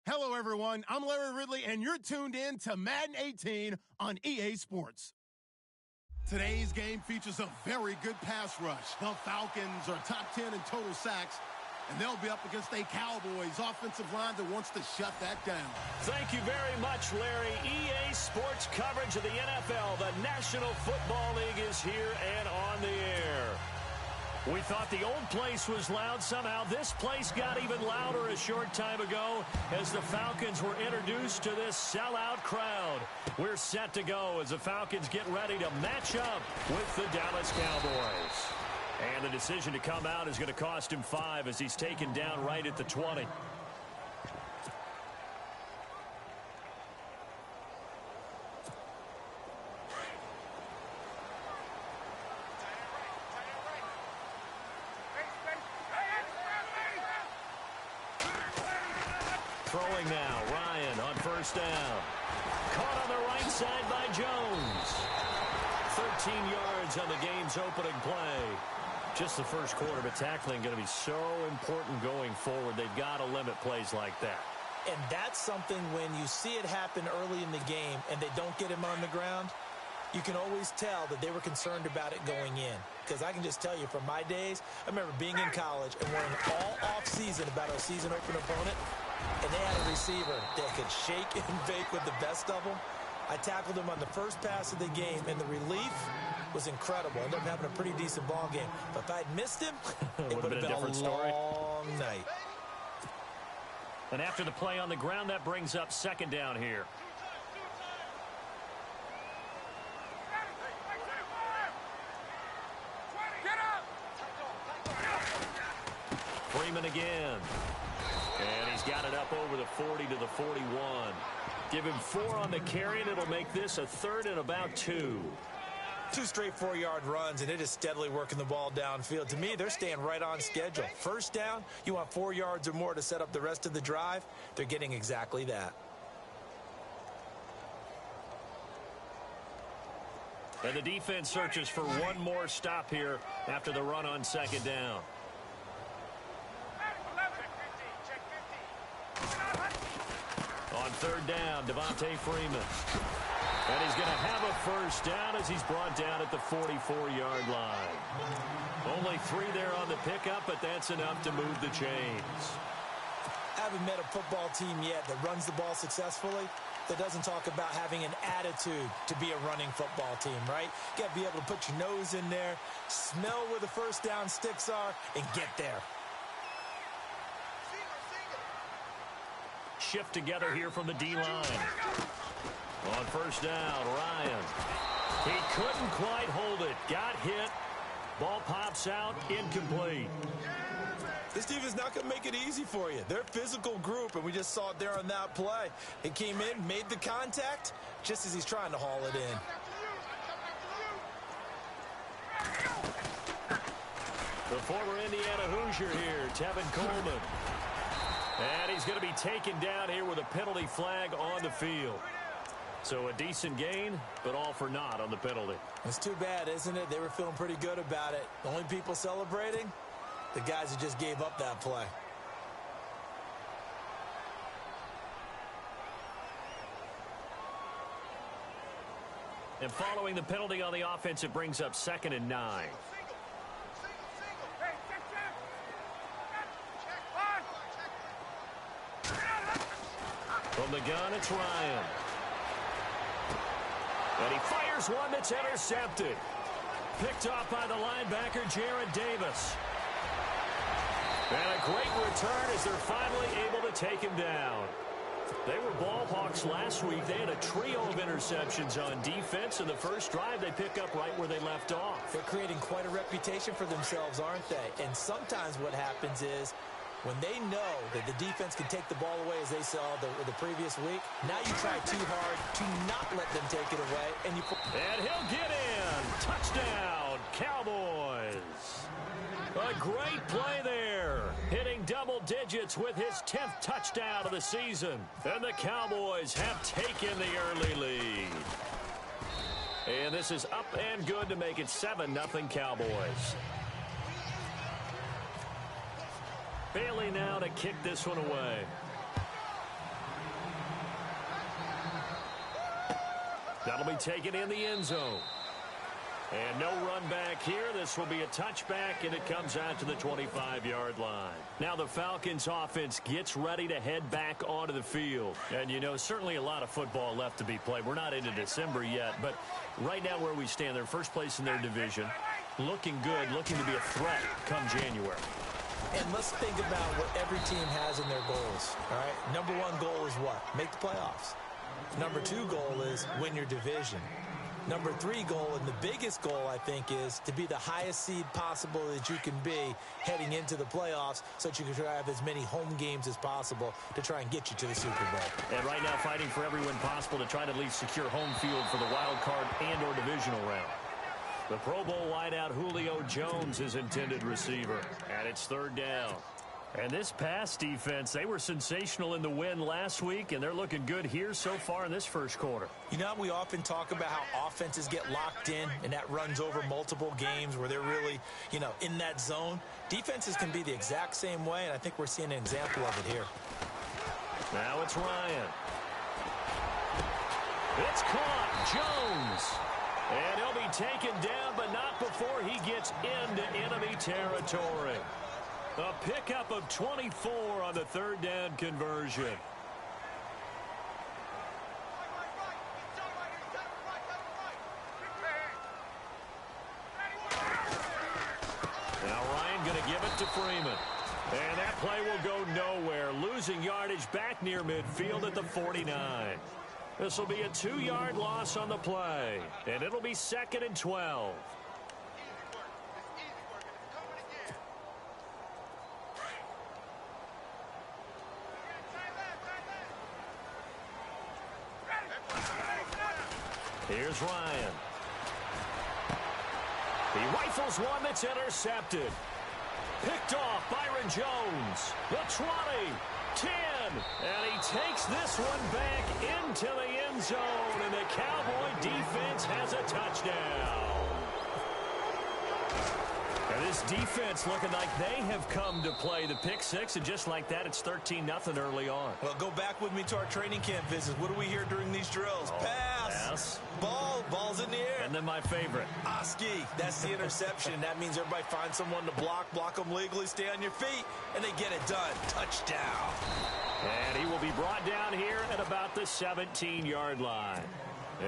Hello, everyone. I'm Larry Ridley, and you're tuned in to Madden 18 on EA Sports. Today's game features a very good pass rush. The Falcons are top 10 in total sacks, and they'll be up against a Cowboys offensive line that wants to shut that down. Thank you very much, Larry. EA Sports coverage of the NFL. The National Football League is here and on the air. We thought the old place was loud. Somehow this place got even louder a short time ago as the Falcons were introduced to this sellout crowd. We're set to go as the Falcons get ready to match up with the Dallas Cowboys. And the decision to come out is going to cost him 5 as he's taken down right at the 20. Throwing now, Ryan on first down. Caught on the right side by Jones. 13 yards on the game's opening play. Just the first quarter, but tackling going to be so important going forward. They've got to limit plays like that. And that's something when you see it happen early in the game and they don't get him on the ground, you can always tell that they were concerned about it going in. Because I can just tell you from my days, I remember being in college and worrying all off-season about our season opener opponent. And they had a receiver that could shake and bake with the best of them. I tackled him on the first pass of the game, and the relief was incredible. I ended up having a pretty decent ball game. But if I'd missed him, it would have been a different long night. And after the play on the ground, that brings up second down here. Freeman again. And he's got it up over the 40 to the 41. Give him 4 on the carry, and it'll make this a 3rd and about 2. 2 straight 4-yard runs, and it is steadily working the ball downfield. To me, they're staying right on schedule. First down, you want 4 yards or more to set up the rest of the drive. They're getting exactly that. And the defense searches for one more stop here after the run on second down. On third down, Devontae Freeman. And he's going to have a first down as he's brought down at the 44-yard line. Only 3 there on the pickup, but that's enough to move the chains. I haven't met a football team yet that runs the ball successfully that doesn't talk about having an attitude to be a running football team, right? You got to be able to put your nose in there, smell where the first down sticks are, and get there. Shift together here from the D-line. On first down, Ryan. He couldn't quite hold it. Got hit. Ball pops out, incomplete. This team is not going to make it easy for you. They're a physical group, and we just saw it there on that play. He came in, made the contact, just as he's trying to haul it in. The former Indiana Hoosier here, Tevin Coleman. And he's going to be taken down here with a penalty flag on the field. So a decent gain, but all for naught on the penalty. It's too bad, isn't it? They were feeling pretty good about it. The only people celebrating, the guys who just gave up that play. And following the penalty on the offense, it brings up 2nd and 9. From the gun, it's Ryan. And he fires one that's intercepted. Picked off by the linebacker, Jared Davis. And a great return as they're finally able to take him down. They were ball hawks last week. They had a trio of interceptions on defense. In the first drive, they pick up right where they left off. They're creating quite a reputation for themselves, aren't they? And sometimes what happens is when they know that the defense can take the ball away, as they saw the previous week, now you try too hard to not let them take it away. And he'll get in. Touchdown, Cowboys. A great play there, hitting double digits with his 10th touchdown of the season. And the Cowboys have taken the early lead. And this is up and good to make it 7-0 Cowboys. Bailey now to kick this one away. That'll be taken in the end zone. And no run back here. This will be a touchback, and it comes out to the 25-yard line. Now the Falcons offense gets ready to head back onto the field. And, you know, certainly a lot of football left to be played. We're not into December yet, but right now where we stand, they're first place in their division. Looking good, looking to be a threat come January. And let's think about what every team has in their goals, all right? Number one goal is what? Make the playoffs. Number two goal is win your division. Number three goal, and the biggest goal, I think, is to be the highest seed possible that you can be heading into the playoffs so that you can try to have as many home games as possible to try and get you to the Super Bowl. And right now fighting for every win possible to try to at least secure home field for the wild card and or divisional round. The Pro Bowl wideout Julio Jones is intended receiver, and it's third down. And this pass defense, they were sensational in the win last week, and they're looking good here so far in this first quarter. You know, we often talk about how offenses get locked in, and that runs over multiple games where they're really, you know, in that zone. Defenses can be the exact same way, and I think we're seeing an example of it here. Now it's Ryan. It's caught. Jones. And he'll be taken down, but not before he gets into enemy territory. A pickup of 24 on the third down conversion. Now Ryan going to give it to Freeman. And that play will go nowhere. Losing yardage back near midfield at the 49. This will be a 2-yard loss on the play. And it'll be 2nd and 12. Here's Ryan. He rifles one that's intercepted. Picked off Byron Jones. The 20, 10, and he takes this one back into the end zone, and the Cowboy defense has a touchdown. And this defense looking like they have come to play. The pick six, and just like that, it's 13-0 early on. Well, go back with me to our training camp visits. What do we hear during these drills? Pass. Ball. Ball's in the air. And then my favorite. Oski. That's the interception. That means everybody finds someone to block them legally, stay on your feet, and they get it done. Touchdown. And he will be brought down here at about the 17-yard line.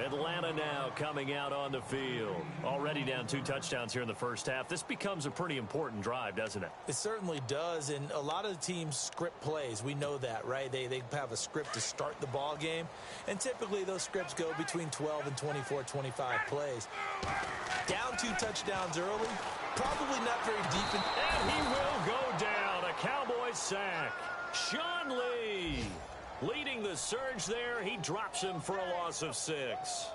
Atlanta now coming out on the field. Already down 2 touchdowns here in the first half. This becomes a pretty important drive, doesn't it? It certainly does, and a lot of the teams script plays. We know that, right? They have a script to start the ball game, and typically those scripts go between 12 and 24, 25 plays. Down 2 touchdowns early, probably not very deep. And he will go down. A Cowboy sack. Sean Lee leading the surge there. He drops him for a loss of 6.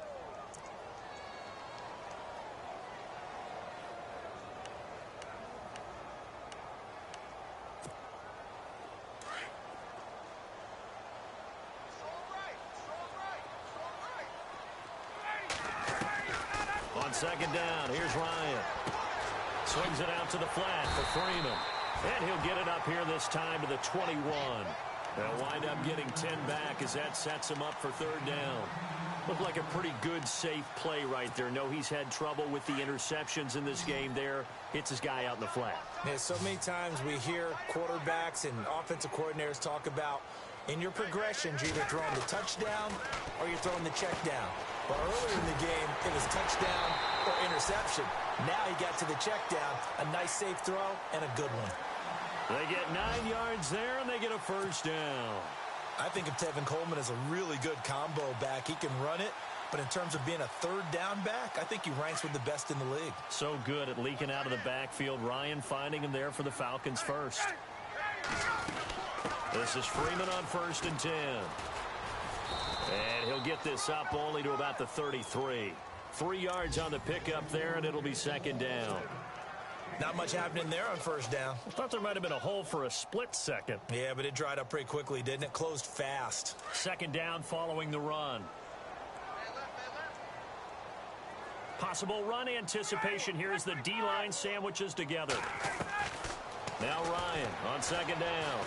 On second down, here's Ryan. Swings it out to the flat for Freeman. And he'll get it up here this time to the 21. They'll wind up getting 10 back as that sets him up for third down. Looked like a pretty good, safe play right there. No, he's had trouble with the interceptions in this game there. Hits his guy out in the flat. Yeah, so many times we hear quarterbacks and offensive coordinators talk about in your progressions, you're either throwing the touchdown or you're throwing the check down. But earlier in the game, it was touchdown or interception. Now he got to the check down, a nice safe throw, and a good one. They get 9 yards there, and they get a first down. I think of Tevin Coleman as a really good combo back. He can run it, but in terms of being a third down back, I think he ranks with the best in the league. So good at leaking out of the backfield. Ryan finding him there for the Falcons first. This is Freeman on 1st and 10. And he'll get this up only to about the 33. 3 yards on the pickup there, and it'll be second down. Not much happening there on first down. I thought there might have been a hole for a split second. Yeah, but it dried up pretty quickly, didn't it? Closed fast. Second down following the run. Possible run anticipation here as the D-line sandwiches together. Now Ryan on second down.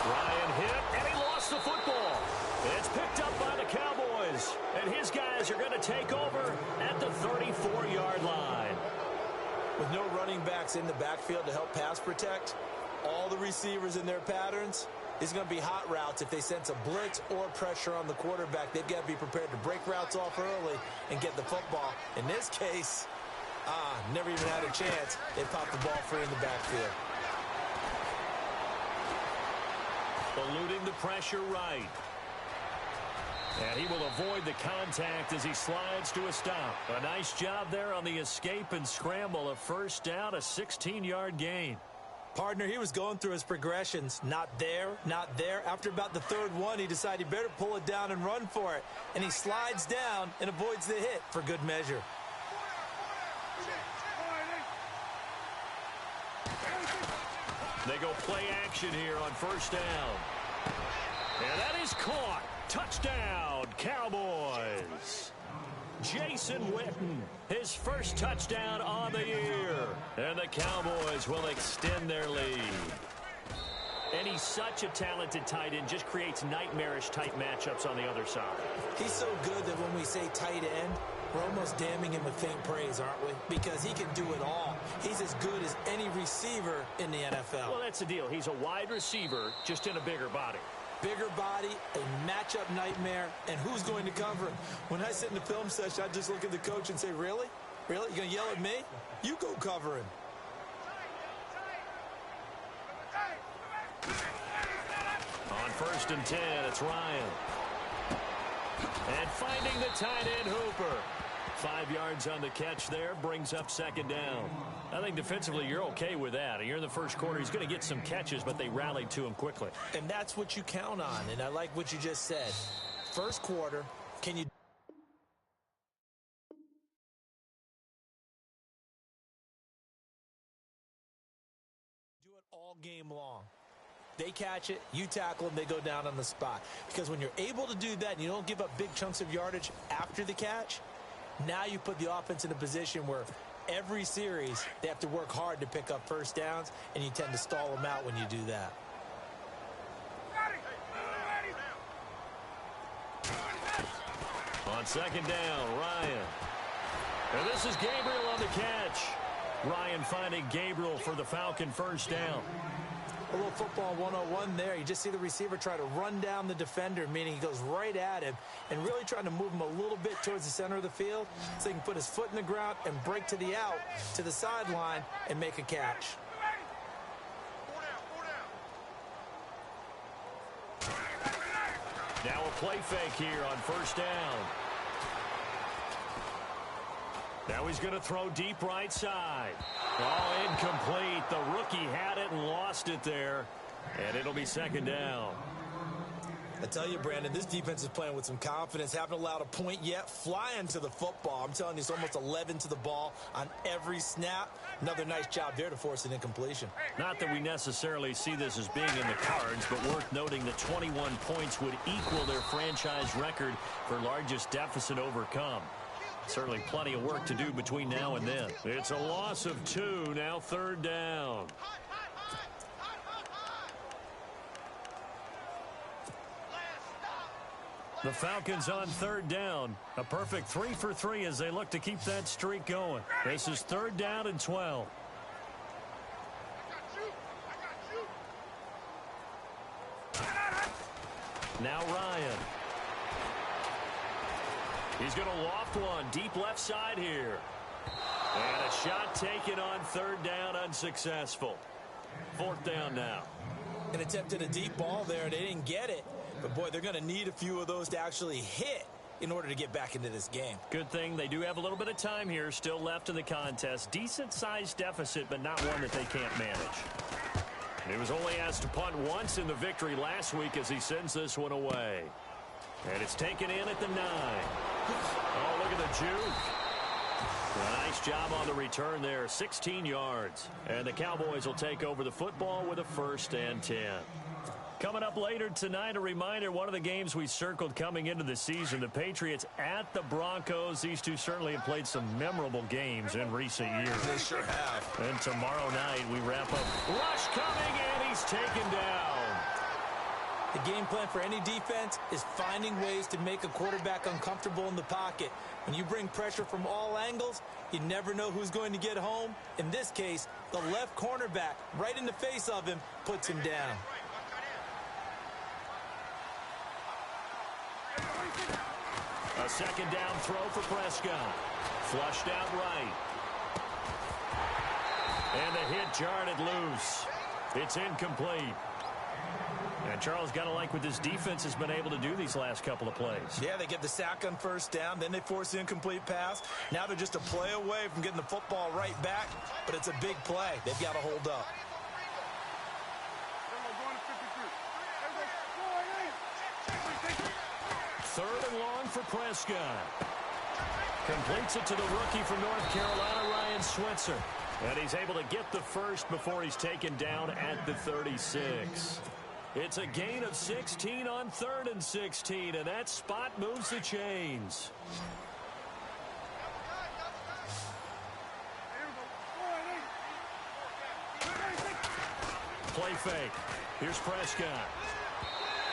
Ryan hit, and he lost the football. It's picked up by the Cowboys. is. And his guys are going to take over at the 34-yard line. With no running backs in the backfield to help pass protect, all the receivers in their patterns, it's going to be hot routes. If they sense a blitz or pressure on the quarterback, they've got to be prepared to break routes off early and get the football. In this case, never even had a chance. They popped the ball free in the backfield. Eluding the pressure right. And he will avoid the contact as he slides to a stop. A nice job there on the escape and scramble. A first down, a 16-yard gain. Partner, he was going through his progressions. Not there, not there. After about the third one, he decided he better pull it down and run for it. And he slides down and avoids the hit for good measure. They go play action here on first down. And that is caught. Touchdown, Cowboys. Jason Witten, his first touchdown on the year. And the Cowboys will extend their lead. And he's such a talented tight end, just creates nightmarish-type matchups on the other side. He's so good that when we say tight end, we're almost damning him with faint praise, aren't we? Because he can do it all. He's as good as any receiver in the NFL. Well, that's the deal. He's a wide receiver, just in a bigger body. Bigger body, a matchup nightmare, and who's going to cover him? When I sit in the film session, I just look at the coach and say, really? Really? You're going to yell at me? You go cover him. On first and 10, it's Ryan. And finding the tight end Hooper. 5 yards on the catch there, brings up second down. I think defensively you're okay with that. You're in the first quarter. He's going to get some catches, but they rallied to him quickly. And that's what you count on, and I like what you just said. First quarter, can you do it all game long? They catch it, you tackle them, they go down on the spot. Because when you're able to do that and you don't give up big chunks of yardage after the catch, now you put the offense in a position where every series they have to work hard to pick up first downs, and you tend to stall them out when you do that. On second down, Ryan. And this is Gabriel on the catch. Ryan finding Gabriel for the Falcon first down. A little football 101 there. You just see the receiver try to run down the defender, meaning he goes right at him and really trying to move him a little bit towards the center of the field so he can put his foot in the ground and break to the out, to the sideline, and make a catch. Now a play fake here on first down. Now he's going to throw deep right side. Oh, incomplete. The rookie had it and lost it there. And it'll be second down. I tell you, Brandon, this defense is playing with some confidence. Haven't allowed a point yet. Flying to the football. I'm telling you, it's almost 11 to the ball on every snap. Another nice job there to force an incompletion. Not that we necessarily see this as being in the cards, but worth noting that 21 points would equal their franchise record for largest deficit overcome. Certainly plenty of work to do between now and then. It's a loss of 2, now third down. The Falcons on third down. A perfect 3 for 3 as they look to keep that streak going. This is third down and 12. Now Ryan. He's going to loft one deep left side here. And a shot taken on third down, unsuccessful. Fourth down now. And attempted a deep ball there. They didn't get it. But, boy, they're going to need a few of those to actually hit in order to get back into this game. Good thing they do have a little bit of time here still left in the contest. Decent-sized deficit, but not one that they can't manage. He was only asked to punt once in the victory last week as he sends this one away. And it's taken in at the 9. Oh, look at the juke. A nice job on the return there, 16 yards. And the Cowboys will take over the football with a first and 10. Coming up later tonight, a reminder, one of the games we circled coming into the season, the Patriots at the Broncos. These two certainly have played some memorable games in recent years. They sure have. And tomorrow night we wrap up. Rush coming, and he's taken down. The game plan for any defense is finding ways to make a quarterback uncomfortable in the pocket. When you bring pressure from all angles, you never know who's going to get home. In this case, the left cornerback, right in the face of him, puts him down. A second down throw for Prescott. Flushed out right. And the hit jarred it loose. It's incomplete. And Charles, got to like what this defense has been able to do these last couple of plays. Yeah, they get the sack on first down, then they force the incomplete pass. Now they're just a play away from getting the football right back, but it's a big play. They've got to hold up. Third and long for Prescott. Completes it to the rookie from North Carolina, Ryan Switzer. And he's able to get the first before he's taken down at the 36. It's a gain of 16 on 3rd and 16, and that spot moves the chains. Play fake. Here's Prescott.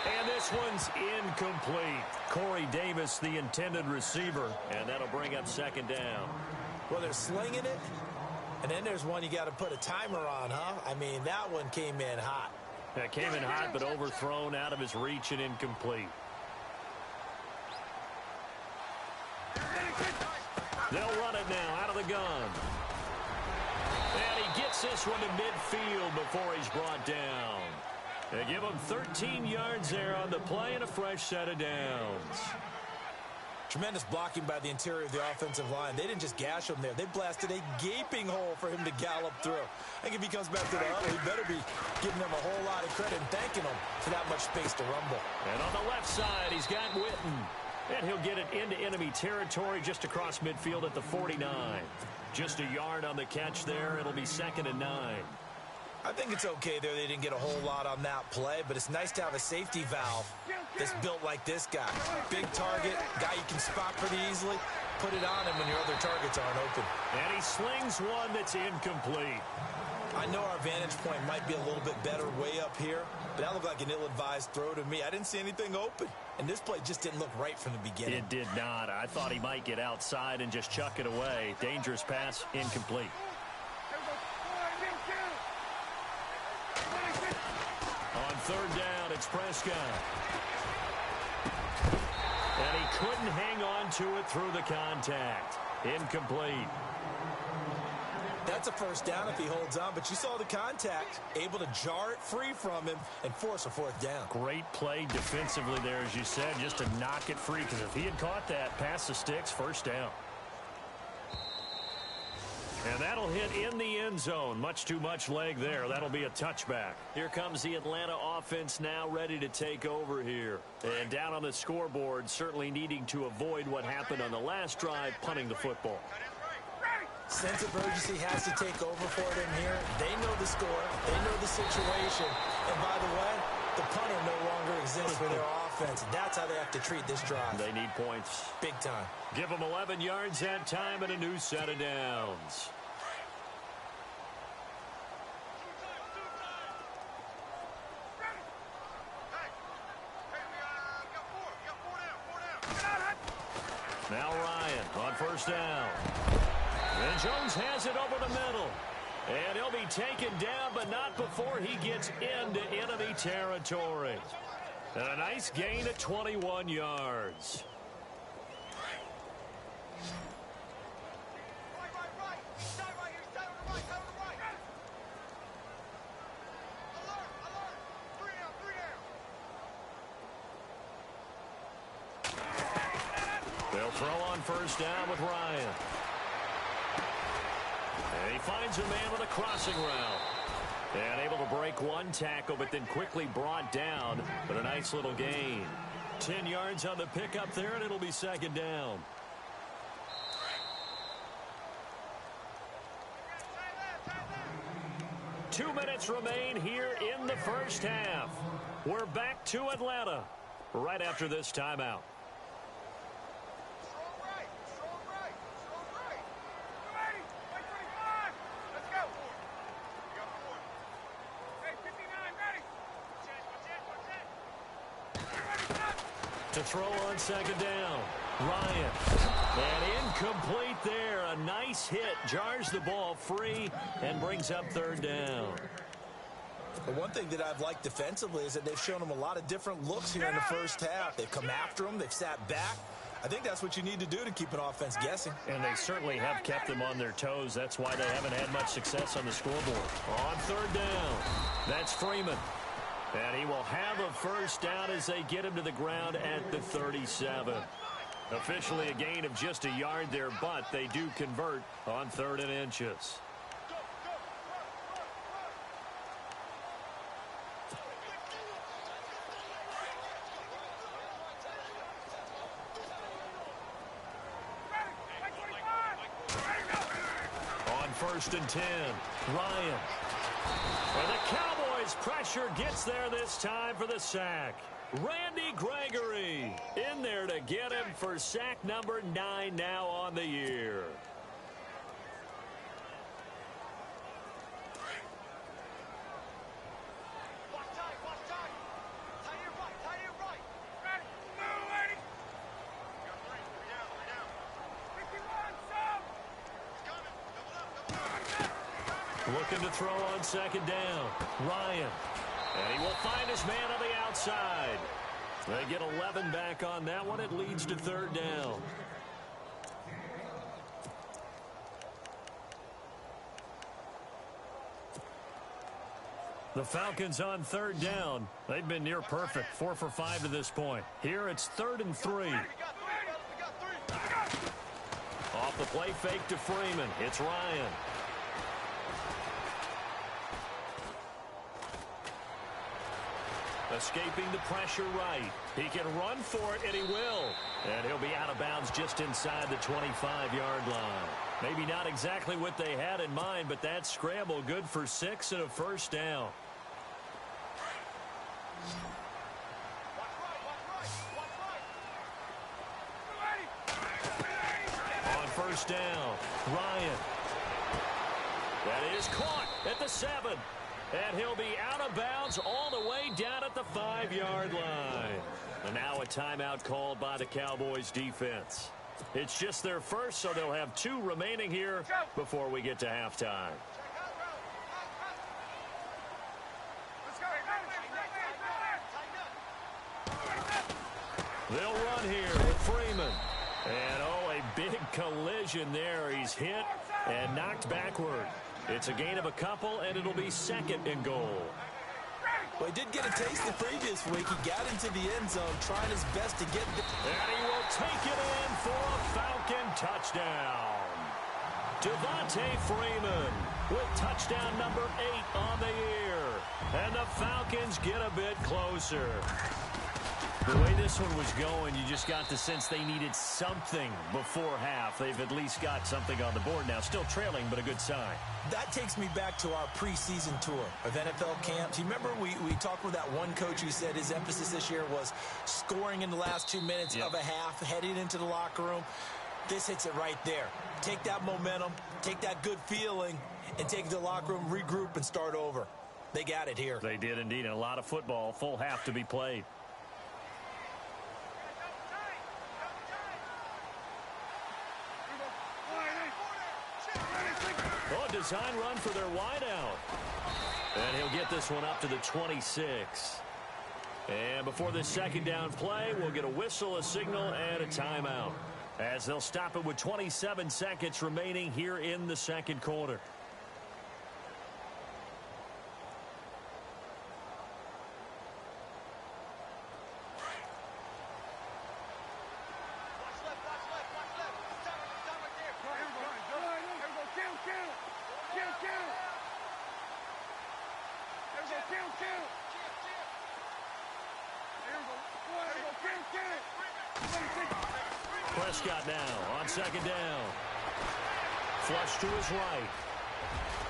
And this one's incomplete. Corey Davis, the intended receiver, and that'll bring up second down. Well, they're slinging it, and then there's one you got to put a timer on, huh? I mean, that one came in hot. That came in hot, but overthrown, out of his reach, and incomplete. They'll run it now out of the gun. And he gets this one to midfield before he's brought down. They give him 13 yards there on the play and a fresh set of downs. Tremendous blocking by the interior of the offensive line. They didn't just gash him there. They blasted a gaping hole for him to gallop through. I think if he comes back to the huddle, he better be giving them a whole lot of credit and thanking them for that much space to rumble. And on the left side, he's got Witten. And he'll get it into enemy territory just across midfield at the 49. Just a yard on the catch there. It'll be 2nd and 9. I think it's okay there. They didn't get a whole lot on that play, but it's nice to have a safety valve that's built like this guy. Big target, guy you can spot pretty easily. Put it on him when your other targets aren't open. And he slings one that's incomplete. I know our vantage point might be a little bit better way up here, but that looked like an ill-advised throw to me. I didn't see anything open, and this play just didn't look right from the beginning. It did not. I thought he might get outside and just chuck it away. Dangerous pass, incomplete. On 3rd down, it's Prescott. And he couldn't hang on to it through the contact. Incomplete. That's a first down if he holds on, but you saw the contact, able to jar it free from him and force a 4th down. Great play defensively there, as you said, just to knock it free, because if he had caught that, past the sticks, first down. And that'll hit in the end zone. Much too much leg there. That'll be a touchback. Here comes the Atlanta offense now ready to take over here. And down on the scoreboard, certainly needing to avoid what happened on the last drive, punting the football. Sense of urgency has to take over for them here. They know the score. They know the situation. And by the way, the punter no longer exists for their offense. That's how they have to treat this drive. They need points. Big time. Give them 11 yards that time and a new set of downs. Now Ryan on 1st down. And Jones has it over the middle. And he'll be taken down, but not before he gets into enemy territory. And a nice gain at 21 yards. They'll throw on 1st down with Ryan. And he finds a man with a crossing route. And able to break one tackle, but then quickly brought down. But a nice little gain. 10 yards on the pickup there, and it'll be 2nd down. Two minutes remain here in the first half. We're back to Atlanta right after this timeout. To throw on second down. Ryan. And incomplete there. A nice hit. Jars the ball free and brings up third down. The one thing that I've liked defensively is that they've shown them a lot of different looks here in the first half. They've come after them. They've sat back. I think that's what you need to do to keep an offense guessing. And they certainly have kept them on their toes. That's why they haven't had much success on the scoreboard. On third down, that's Freeman. And he will have a first down as they get him to the ground at the 37. Officially a gain of just a yard there, but they do convert on 3rd and inches. On 1st and 10, Ryan. And the Cowboys pressure gets there this time for the sack. Randy Gregory in there to get him for sack number 9 now on the year. Looking to throw on second down. Ryan. And he will find his man on the outside. They get 11 back on that one. It leads to 3rd down. The Falcons on 3rd down. They've been near perfect. 4 for 5 to this point. Here it's 3rd and 3. Off the play fake to Freeman. It's Ryan. Escaping the pressure right. He can run for it, and he will. And he'll be out of bounds just inside the 25-yard line. Maybe not exactly what they had in mind, but that scramble good for 6 and a first down. On 1st down, Ryan. That is caught at the 7. And he'll be out of bounds all the way down at the 5-yard line. And now a timeout called by the Cowboys defense. It's just their first, so they'll have 2 remaining here before we get to halftime. They'll run here with Freeman. And, oh, a big collision there. He's hit and knocked backward. It's a gain of a couple, and it'll be 2nd and goal. Well, he did get a taste the previous week. He got into the end zone trying his best to get the... And he will take it in for a Falcon touchdown. Devontae Freeman with touchdown number 8 on the year. And the Falcons get a bit closer. The way this one was going, you just got the sense they needed something before half. They've at least got something on the board now. Still trailing, but a good sign. That takes me back to our preseason tour of NFL camps. You remember we talked with that one coach who said his emphasis this year was scoring in the last 2 minutes of a half, heading into the locker room. This hits it right there. Take that momentum, take that good feeling, and take it to the locker room, regroup, and start over. They got it here. They did indeed. And a lot of football, full half to be played. Oh, design run for their wideout. And he'll get this one up to the 26. And before this 2nd down play, we'll get a whistle, a signal, and a timeout. As they'll stop it with 27 seconds remaining here in the 2nd quarter. Prescott now on 2nd down. Flush to his right.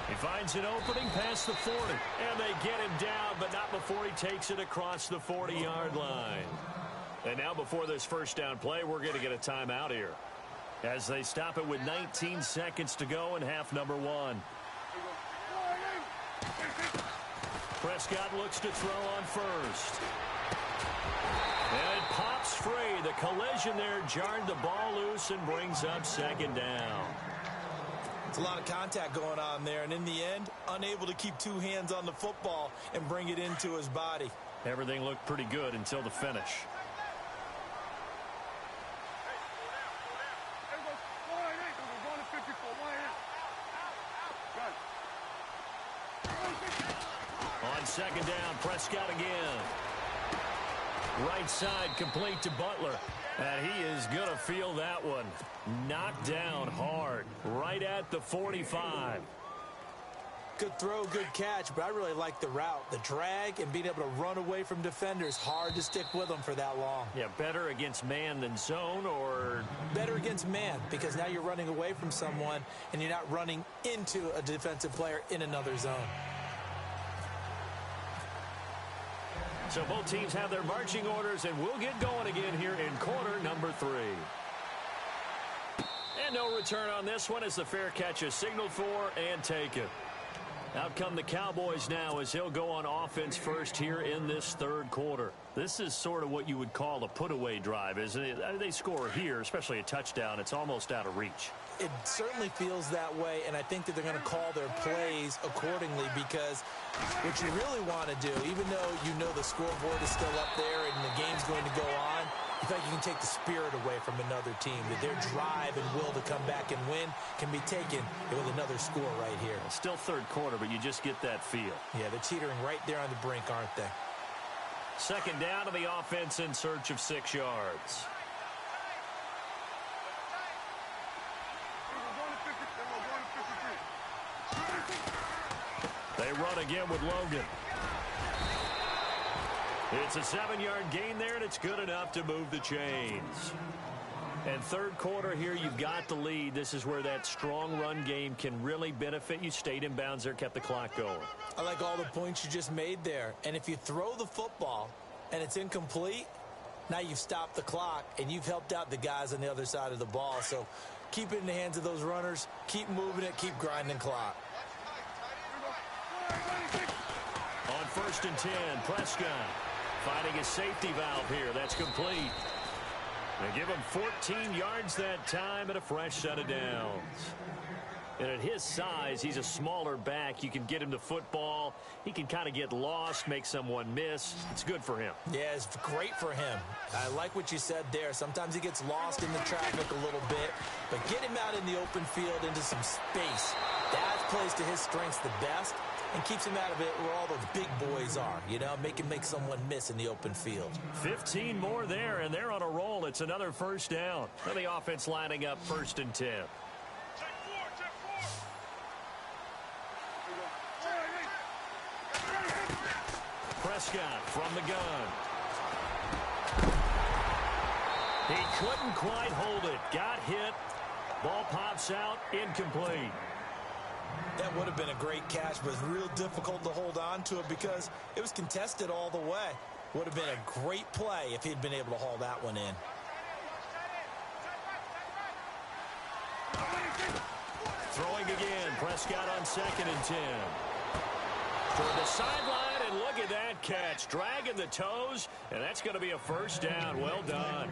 He finds an opening past the 40. And they get him down, but not before he takes it across the 40-yard line. And now before this 1st down play, we're going to get a timeout here. As they stop it with 19 seconds to go in half number 1. Prescott looks to throw on 1st. And it pops free. The collision there jarred the ball loose and brings up second down. It's a lot of contact going on there, and in the end, unable to keep two hands on the football and bring it into his body. Everything looked pretty good until the finish. On second down, Prescott again. Right side complete to Butler. And he is going to feel that one. Knocked down hard. Right at the 45. Good throw, good catch, but I really like the route. The drag and being able to run away from defenders. Hard to stick with them for that long. Yeah, better against man than zone, or? Better against man, because now you're running away from someone and you're not running into a defensive player in another zone. So both teams have their marching orders, and we'll get going again here in quarter number 3. And no return on this one as the fair catch is signaled for and taken. Out come the Cowboys now as he'll go on offense first here in this third quarter. This is sort of what you would call a put-away drive, isn't it? They score here, especially a touchdown. It's almost out of reach. It certainly feels that way, and I think that they're going to call their plays accordingly, because what you really want to do, even though you know the scoreboard is still up there and the game's going to go on, you feel like you can take the spirit away from another team, that their drive and will to come back and win can be taken with another score right here. Still third quarter, but you just get that feel. Yeah, they're teetering right there on the brink, aren't they? Second down to the offense in search of 6 yards. They run again with Logan. It's a 7-yard gain there, and it's good enough to move the chains. And third quarter here, you've got the lead. This is where that strong run game can really benefit you. Stayed in bounds there, kept the clock going. I like all the points you just made there. And if you throw the football and it's incomplete, now you've stopped the clock and you've helped out the guys on the other side of the ball. So keep it in the hands of those runners. Keep moving it. Keep grinding clock. On 1st and 10, Prescott finding a safety valve here. That's complete. They give him 14 yards that time and a fresh set of downs. And at his size, he's a smaller back. You can get him the football. He can kind of get lost, make someone miss. It's good for him. Yeah, it's great for him. I like what you said there. Sometimes he gets lost in the traffic a little bit, but get him out in the open field into some space. That plays to his strengths the best and keeps him out of it where all those big boys are, you know, make someone miss in the open field. 15 more there, and they're on a roll. It's another first down. And the offense lining up 1st and 10. Prescott from the gun. He couldn't quite hold it. Got hit. Ball pops out. Incomplete. That would have been a great catch, but it's real difficult to hold on to it because it was contested all the way. Would have been a great play if he'd been able to haul that one in. Throwing again. Prescott on 2nd and 10. Toward the sideline, and look at that catch. Dragging the toes, and that's going to be a first down. Well done.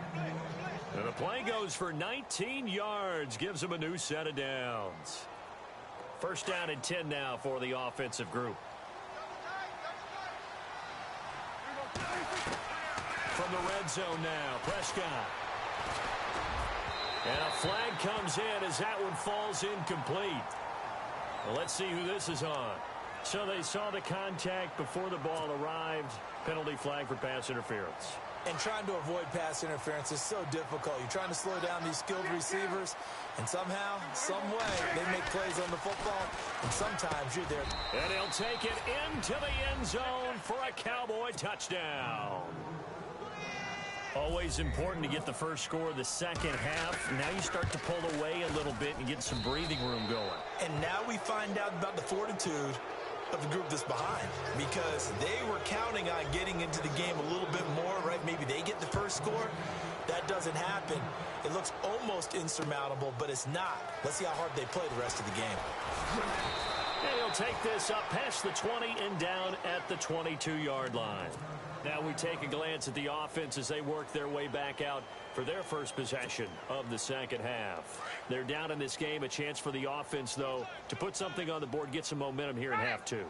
And the play goes for 19 yards. Gives him a new set of downs. First down and 10 now for the offensive group. From the red zone now, Prescott. And a flag comes in as that one falls incomplete. Well, let's see who this is on. So they saw the contact before the ball arrived. Penalty flag for pass interference. And trying to avoid pass interference is so difficult. You're trying to slow down these skilled receivers, and somehow, some way, they make plays on the football, and sometimes you're there. And he'll take it into the end zone for a Cowboy touchdown. Always important to get the first score of the second half. Now you start to pull away a little bit and get some breathing room going. And now we find out about the fortitude of the group that's behind, because they were counting on getting into the game a little bit more, right? Maybe they get the first score. That doesn't happen. It looks almost insurmountable, but it's not. Let's see how hard they play the rest of the game. And he'll take this up past the 20 and down at the 22-yard line. Now we take a glance at the offense as they work their way back out for their first possession of the second half. They're down in this game. A chance for the offense, though, to put something on the board, get some momentum here in half two.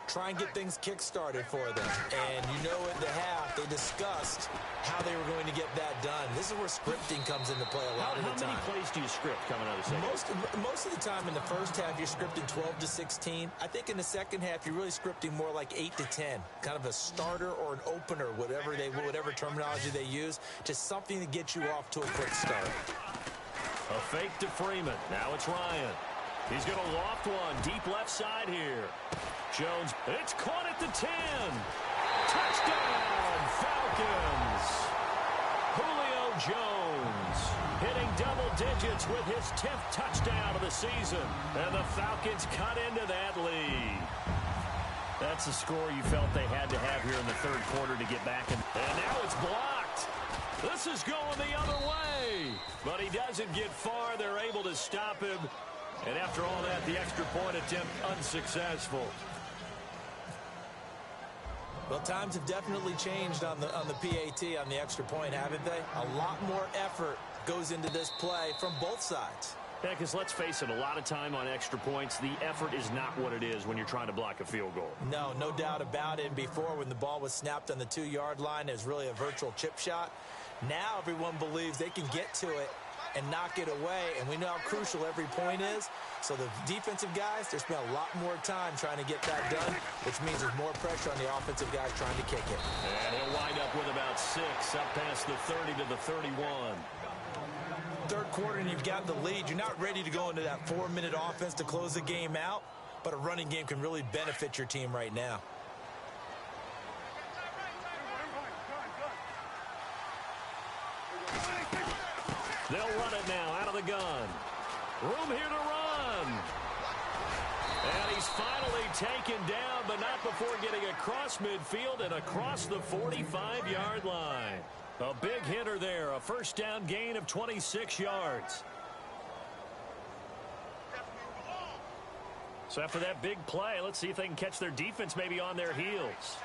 Try and get things kick-started for them. And you know in the half, they discussed how they were going to get that done. This is where scripting comes into play a lot of the time. How many plays do you script coming out of the second? Most of the time in the first half, you're scripting 12 to 16. I think in the second half, you're really scripting more like 8 to 10. Kind of a starter or an opener, whatever terminology they use. Just something to get you off to a quick start. A fake to Freeman. Now it's Ryan. He's going to loft one deep left side here. Jones, it's caught at the 10. Touchdown, Falcons. Julio Jones hitting double digits with his 10th touchdown of the season. And the Falcons cut into that lead. That's the score you felt they had to have here in the third quarter to get back. And now it's blocked. This is going the other way. But he doesn't get far. They're able to stop him. And after all that, the extra point attempt unsuccessful. Well, times have definitely changed on the PAT, on the extra point, haven't they? A lot more effort goes into this play from both sides. Yeah, because let's face it, a lot of time on extra points, the effort is not what it is when you're trying to block a field goal. No doubt about it. And before, when the ball was snapped on the 2-yard line, it was really a virtual chip shot. Now everyone believes they can get to it and knock it away, and we know how crucial every point is. So the defensive guys, they spent a lot more time trying to get that done, which means there's more pressure on the offensive guys trying to kick it. And he'll wind up with about 6, up past the 30 to the 31. Third quarter, and you've got the lead. You're not ready to go into that 4-minute offense to close the game out, but a running game can really benefit your team right now. They'll run it now out of the gun. Room here to run. And he's finally taken down, but not before getting across midfield and across the 45-yard line. A big hitter there, a first down gain of 26 yards. So after that big play, let's see if they can catch their defense maybe on their heels.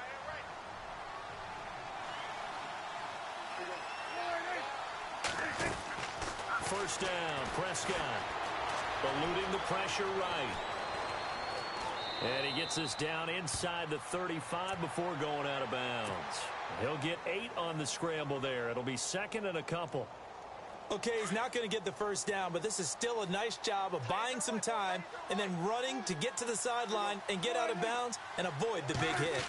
First down, Prescott. Eluding the pressure right. And he gets us down inside the 35 before going out of bounds. He'll get 8 on the scramble there. It'll be second and a couple. Okay, he's not going to get the first down, but this is still a nice job of buying some time and then running to get to the sideline and get out of bounds and avoid the big hit.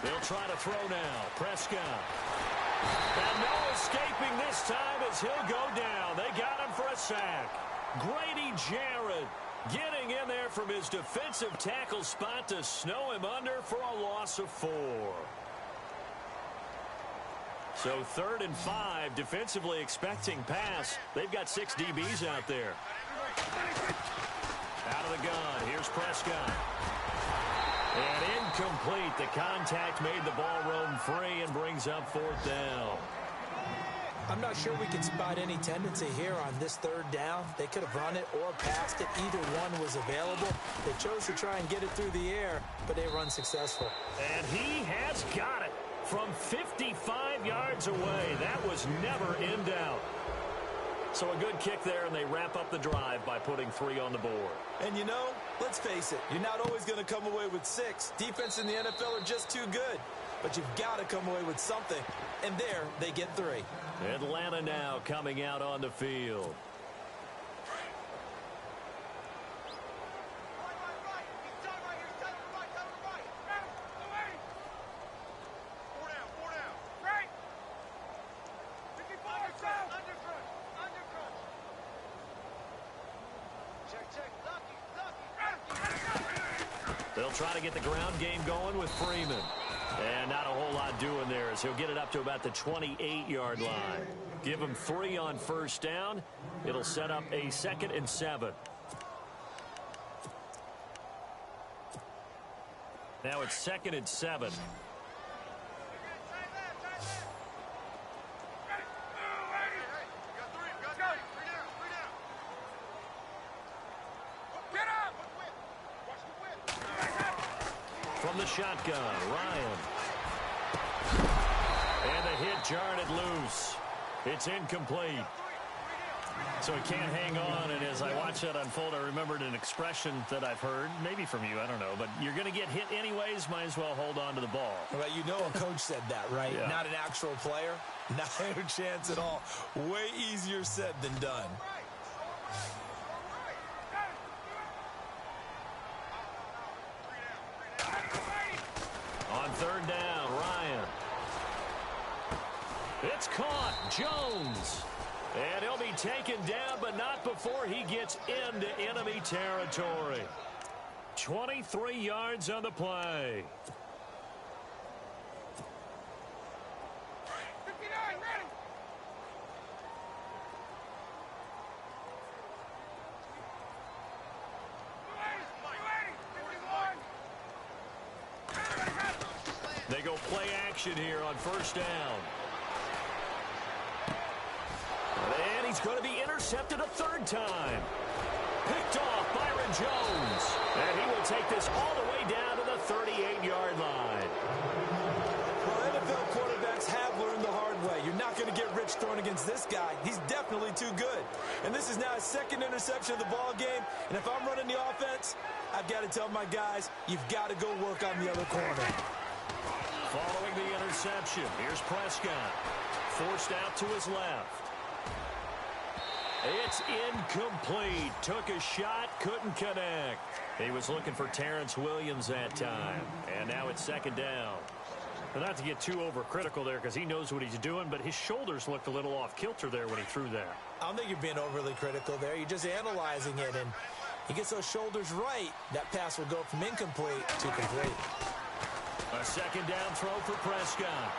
They'll try to throw now. Prescott. And no escaping this time as he'll go down. They got him for a sack. Grady Jarrett getting in there from his defensive tackle spot to snow him under for a loss of 4. So 3rd and 5, defensively expecting pass. They've got 6 DBs out there. Out of the gun, here's Prescott. And incomplete. The contact made the ball roam free and brings up 4th down. I'm not sure we can spot any tendency here on this 3rd down. They could have run it or passed it. Either one was available. They chose to try and get it through the air, but they were unsuccessful. And he has got it from 55 yards away. That was never in doubt. So a good kick there, and they wrap up the drive by putting 3 on the board. And you know, let's face it, you're not always going to come away with 6. Defense in the NFL are just too good. But you've got to come away with something. And there, they get 3. Atlanta now coming out on the field. They'll try to get the ground game going with Freeman. And not a whole lot doing there as he'll get it up to about the 28-yard line. Give him 3 on first down. It'll set up a 2nd and 7. Now it's 2nd and 7. from the shotgun. Ryan. And the hit jarred it loose. It's incomplete. So he can't hang on, and as I watch that unfold, I remembered an expression that I've heard, maybe from you, I don't know, but you're going to get hit anyways, might as well hold on to the ball. Well, you know a coach said that, right? Yeah. Not an actual player. Not a chance at all. Way easier said than done. On third down, Ryan. It's caught. Jones. And he'll be taken down, but not before he gets into enemy territory. 23 yards on the play. They go play action here on first down. And he's going to be intercepted a third time. Picked off Byron Jones. And he will take this all the way down to the 38-yard line. Well, NFL quarterbacks have learned the hard way. You're not going to get rich throwing against this guy. He's definitely too good. And this is now his second interception of the ball game. And if I'm running the offense, I've got to tell my guys, you've got to go work on the other corner. Following the interception, here's Prescott. Forced out to his left. It's incomplete. Took a shot, couldn't connect. He was looking for Terrence Williams that time. And now it's second down. Well, not to get too overcritical there because he knows what he's doing, but his shoulders looked a little off kilter there when he threw that. I don't think you're being overly critical there. You're just analyzing it, and he gets those shoulders right. That pass will go from incomplete to complete. A second down throw for Prescott.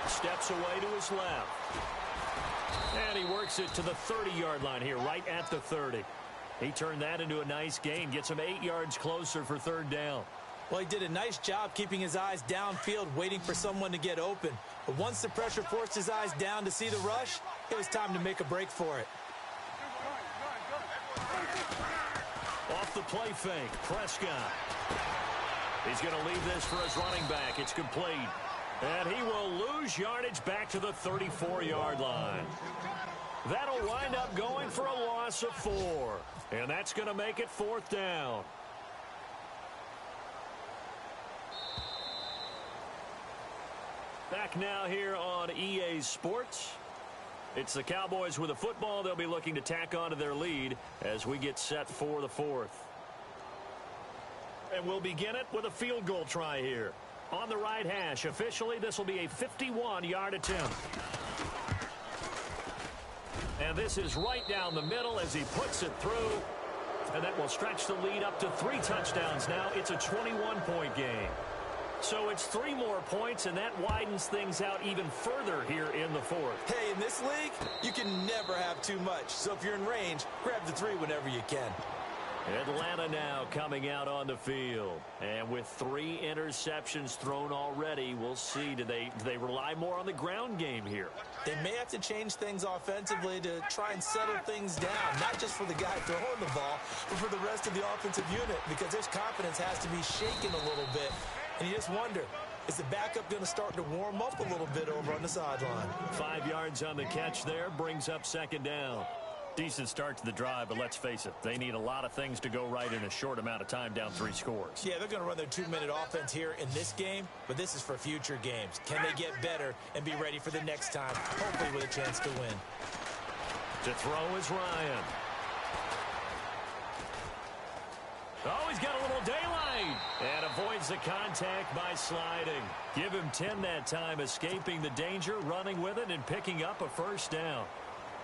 Steps away to his left. And he works it to the 30-yard line here, right at the 30. He turned that into a nice gain, gets him 8 yards closer for third down. Well, he did a nice job keeping his eyes downfield, waiting for someone to get open. But once the pressure forced his eyes down to see the rush, it was time to make a break for it. Off the play fake, Prescott. He's going to leave this for his running back. It's complete. And he will lose yardage back to the 34-yard line. That'll wind up going for a loss of 4. And that's going to make it fourth down. Back now here on EA Sports. It's the Cowboys with a football. They'll be looking to tack onto their lead as we get set for the fourth. And we'll begin it with a field goal try here. On the right hash, officially, this will be a 51-yard attempt. And this is right down the middle as he puts it through. And that will stretch the lead up to 3 touchdowns now. It's a 21-point game. So it's 3 more points, and that widens things out even further here in the fourth. Hey, in this league, you can never have too much. So if you're in range, grab the 3 whenever you can. Atlanta now coming out on the field. And with 3 interceptions thrown already, we'll see. Do they rely more on the ground game here? They may have to change things offensively to try and settle things down, not just for the guy throwing the ball, but for the rest of the offensive unit, because his confidence has to be shaken a little bit. And you just wonder, is the backup going to start to warm up a little bit over on the sideline? 5 yards on the catch there, brings up second down. Decent start to the drive, but let's face it, they need a lot of things to go right in a short amount of time, down 3 scores. Yeah, they're going to run their 2-minute offense here in this game, but this is for future games. Can they get better and be ready for the next time, hopefully with a chance to win? To throw is Ryan. Oh, he's got a little daylight and avoids the contact by sliding. Give him 10 that time, escaping the danger, running with it, and picking up a first down.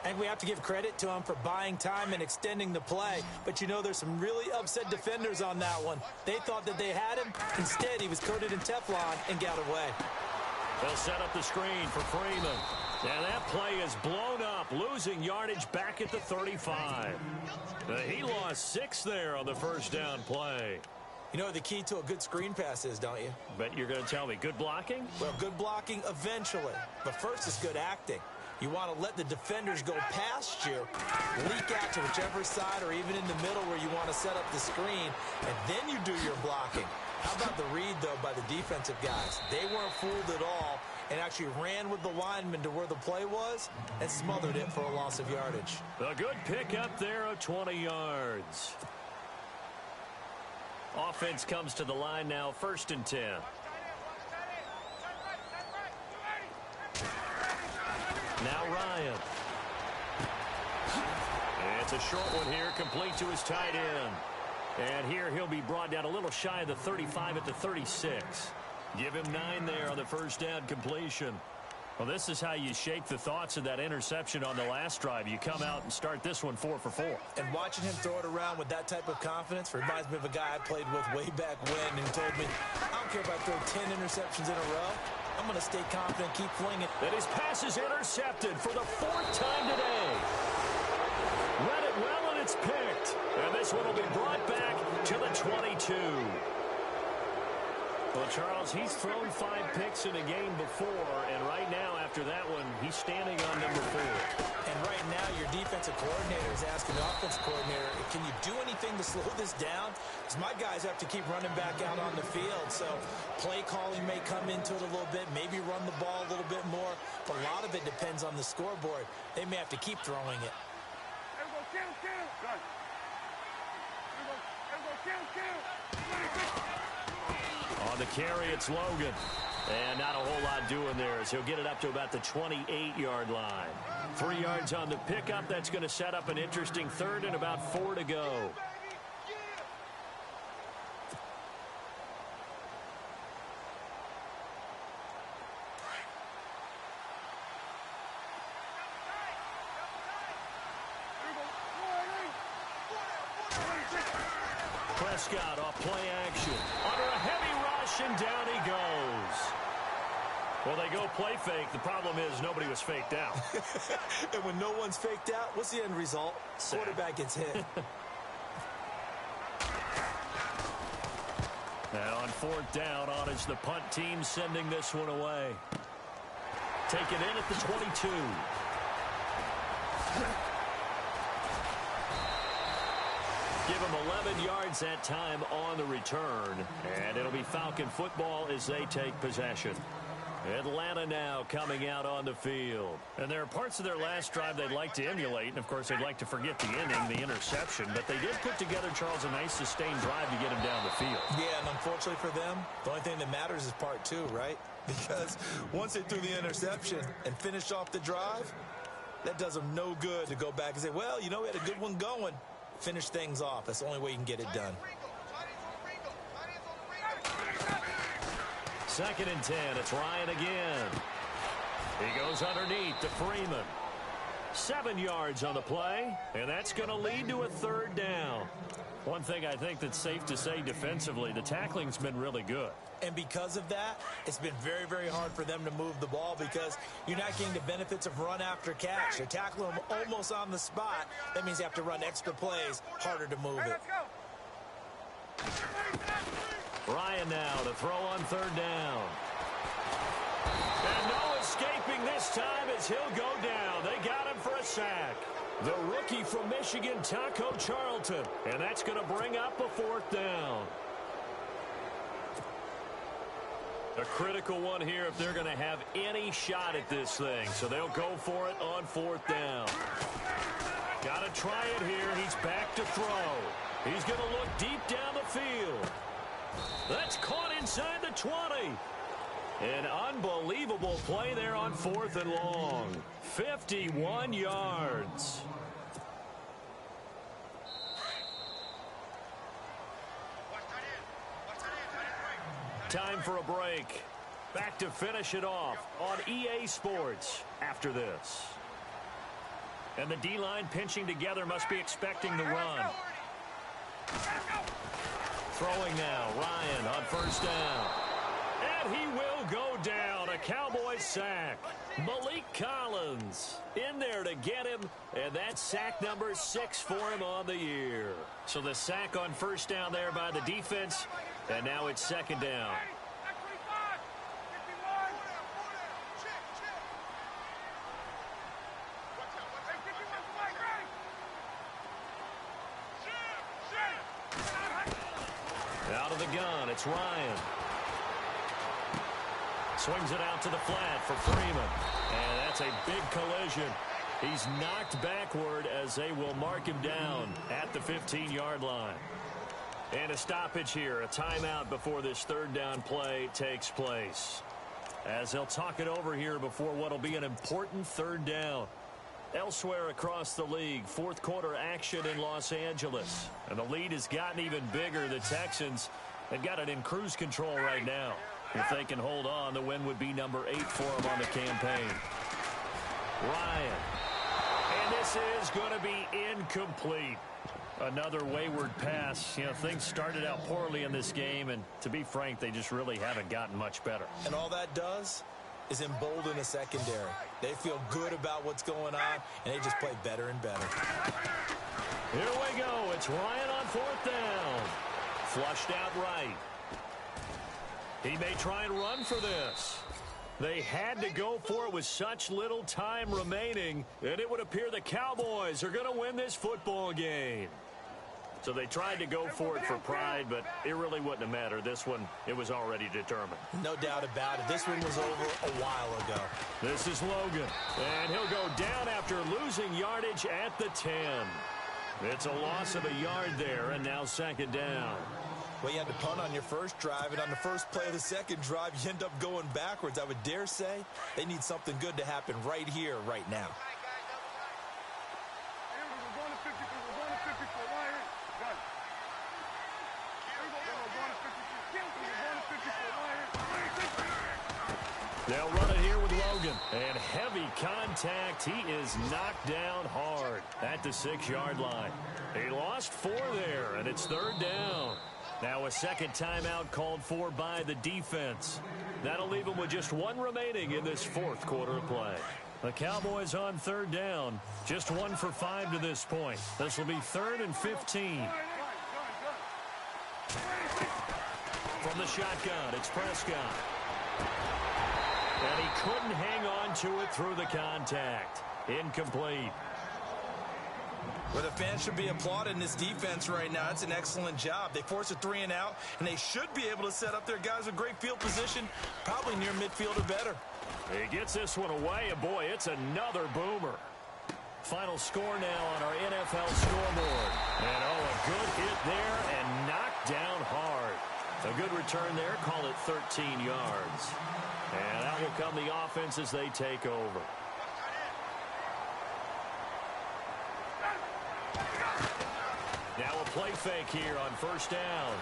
And we have to give credit to him for buying time and extending the play. But, you know, there's some really upset defenders on that one. They thought that they had him. Instead, he was coated in Teflon and got away. They'll set up the screen for Freeman. And that play is blown up, losing yardage back at the 35. He lost 6 there on the first down play. You know what the key to a good screen pass is, don't you? Bet you're going to tell me good blocking? Well, good blocking eventually. But first is good acting. You want to let the defenders go past you, leak out to whichever side or even in the middle where you want to set up the screen, and then you do your blocking. How about the read, though, by the defensive guys? They weren't fooled at all and actually ran with the lineman to where the play was and smothered it for a loss of yardage. A good pickup there of 20 yards. Offense comes to the line now, 1st and 10. Now Ryan. It's a short one here, complete to his tight end. And here he'll be brought down a little shy of the 35 at the 36. Give him 9 there on the first down completion. Well, this is how you shake the thoughts of that interception on the last drive. You come out and start this one 4 for 4. And watching him throw it around with that type of confidence reminds me of a guy I played with way back when and told me, I don't care if I throw 10 interceptions in a row. I'm going to stay confident, keep flinging. And his pass is intercepted for the 4th time today. Read it well, and it's picked. And this one will be brought back to the 22. Well, Charles, he's thrown 5 picks in a game before, and right now, after that one, he's standing on number 4. And right now, your defensive coordinator is asking the offensive coordinator, can you do anything to slow this down? Because my guys have to keep running back out on the field, so play calling may come into it a little bit, maybe run the ball a little bit more, but a lot of it depends on the scoreboard. They may have to keep throwing it. On the carry, it's Logan. And not a whole lot doing there as he'll get it up to about the 28-yard line. 3 yards on the pickup. That's going to set up an interesting 3rd and about 4 to go. Prescott off play action. Under a heavy rush, and down he goes. Well, they go play fake. The problem is nobody was faked out. And when no one's faked out, what's the end result? Quarterback gets hit. And on 4th down, on is the punt team sending this one away. Take it in at the 22. Give him 11 yards that time on the return. And it'll be Falcon football as they take possession. Atlanta now coming out on the field. And there are parts of their last drive they'd like to emulate. And, of course, they'd like to forget the inning, the interception. But they did put together, Charles, a nice sustained drive to get him down the field. Yeah, and unfortunately for them, the only thing that matters is part 2, right? Because once they threw the interception and finished off the drive, that does them no good to go back and say, well, you know, we had a good one going. Finish things off. That's the only way you can get it done. 2nd and 10. It's Ryan again. He goes underneath to Freeman. 7 yards on the play, and that's going to lead to a 3rd down. One thing I think that's safe to say defensively, the tackling's been really good. And because of that, it's been very, very hard for them to move the ball because you're not getting the benefits of run after catch. You're tackling them almost on the spot. That means you have to run extra plays, harder to move it. Ryan now to throw on 3rd down. And no escaping this time as he'll go down. They got him for a sack. The rookie from Michigan, Taco Charlton. And that's going to bring up a 4th down. A critical one here if they're going to have any shot at this thing. So they'll go for it on 4th down. Got to try it here. He's back to throw. He's going to look deep down the field. That's caught inside the 20. An unbelievable play there on 4th and long. 51 yards. Time for a break. Back to finish it off on EA Sports after this. And the D-line pinching together must be expecting the run. Throwing now, Ryan on 1st down. And he will go down. A Cowboys sack. Malik Collins in there to get him. And that's sack number 6 for him on the year. So the sack on 1st down there by the defense. And now it's 2nd down. Out of the gun. It's Ryan. Swings it out to the flat for Freeman. And that's a big collision. He's knocked backward as they will mark him down at the 15-yard line. And a stoppage here, a timeout before this third down play takes place. As they'll talk it over here before what will be an important third down. Elsewhere across the league, fourth quarter action in Los Angeles. And the lead has gotten even bigger. The Texans have got it in cruise control right now. If they can hold on, the win would be number 8 for them on the campaign. Ryan. And this is going to be incomplete. Another wayward pass. You know, things started out poorly in this game, and to be frank, they just really haven't gotten much better. And all that does is embolden a secondary. They feel good about what's going on, and they just play better and better. Here we go. It's Ryan on fourth down. Flushed out right. He may try and run for this. They had to go for it with such little time remaining, and it would appear the Cowboys are going to win this football game. So they tried to go for it for pride, but it really wouldn't have mattered. This one, it was already determined. No doubt about it. This one was over a while ago. This is Logan, and he'll go down after losing yardage at the 10. It's a loss of a yard there, and now second down. Well, you had to punt on your first drive, and on the first play of the second drive, you end up going backwards. I would dare say they need something good to happen right here, right now. They'll run it here with Logan. And heavy contact. He is knocked down hard at the 6-yard line. He lost 4 there, and it's third down. Now a second timeout called for by the defense. That'll leave them with just 1 remaining in this fourth quarter of play. The Cowboys on third down. Just 1 for 5 to this point. This will be 3rd and 15. From the shotgun, it's Prescott. And he couldn't hang on to it through the contact. Incomplete. Well, the fans should be applauding this defense right now. It's an excellent job. They force a 3 and out, and they should be able to set up their guys with great field position, probably near midfield or better. He gets this one away, and boy, it's another boomer. Final score now on our NFL scoreboard. And oh, a good hit there and knocked down hard. A good return there, call it 13 yards. And out will come the offense as they take over. Now a play fake here on first down.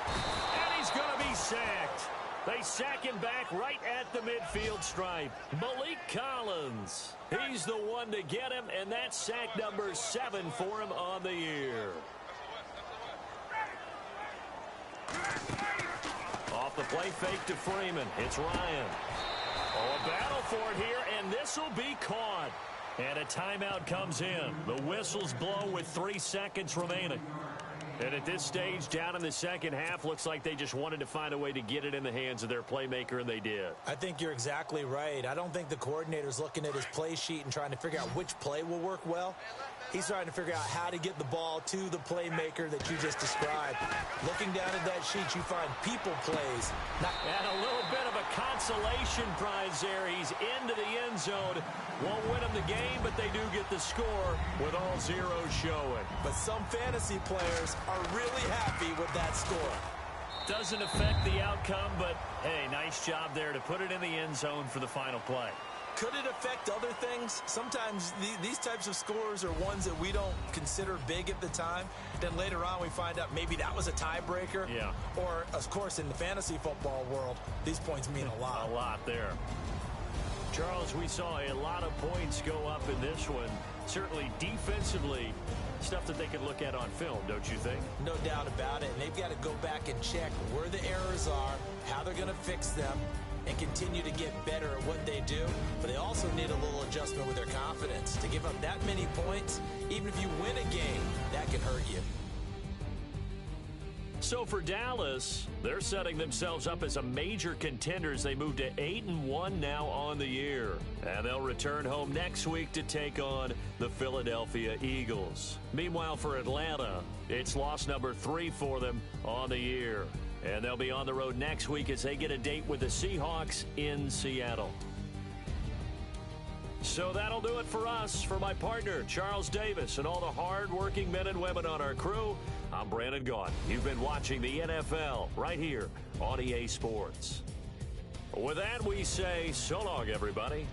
And he's going to be sacked. They sack him back right at the midfield stripe. Malik Collins. He's the one to get him, and that's sack number 7 for him on the year. Off the play fake to Freeman. It's Ryan. Oh, a battle for it here, and this will be caught. And a timeout comes in. The whistles blow with 3 seconds remaining. And at this stage, down in the second half, looks like they just wanted to find a way to get it in the hands of their playmaker, and they did. I think you're exactly right. I don't think the coordinator's looking at his play sheet and trying to figure out which play will work well. He's trying to figure out how to get the ball to the playmaker that you just described. Looking down at that sheet, you find people plays. And a little bit of a consolation prize there. He's into the end zone. Won't win them the game, but they do get the score with all zeros showing. But some fantasy players are really happy with that score. Doesn't affect the outcome, but, hey, nice job there to put it in the end zone for the final play. Could it affect other things? Sometimes these types of scores are ones that we don't consider big at the time. Then later on we find out maybe that was a tiebreaker. Yeah. Or, of course, in the fantasy football world, these points mean a lot. A lot there. Charles, we saw a lot of points go up in this one. Certainly defensively, stuff that they could look at on film, don't you think? No doubt about it. And they've got to go back and check where the errors are, how they're going to fix them, and continue to get better at what they do. But they also need a little adjustment with their confidence. To give up that many points, even if you win a game, that can hurt you. So for Dallas, they're setting themselves up as a major contender as they move to 8-1 now on the year. And they'll return home next week to take on the Philadelphia Eagles. Meanwhile, for Atlanta, it's loss number 3 for them on the year. And they'll be on the road next week as they get a date with the Seahawks in Seattle. So that'll do it for us. For my partner, Charles Davis, and all the hard-working men and women on our crew, I'm Brandon Gaudin. You've been watching the NFL right here on EA Sports. With that, we say so long, everybody.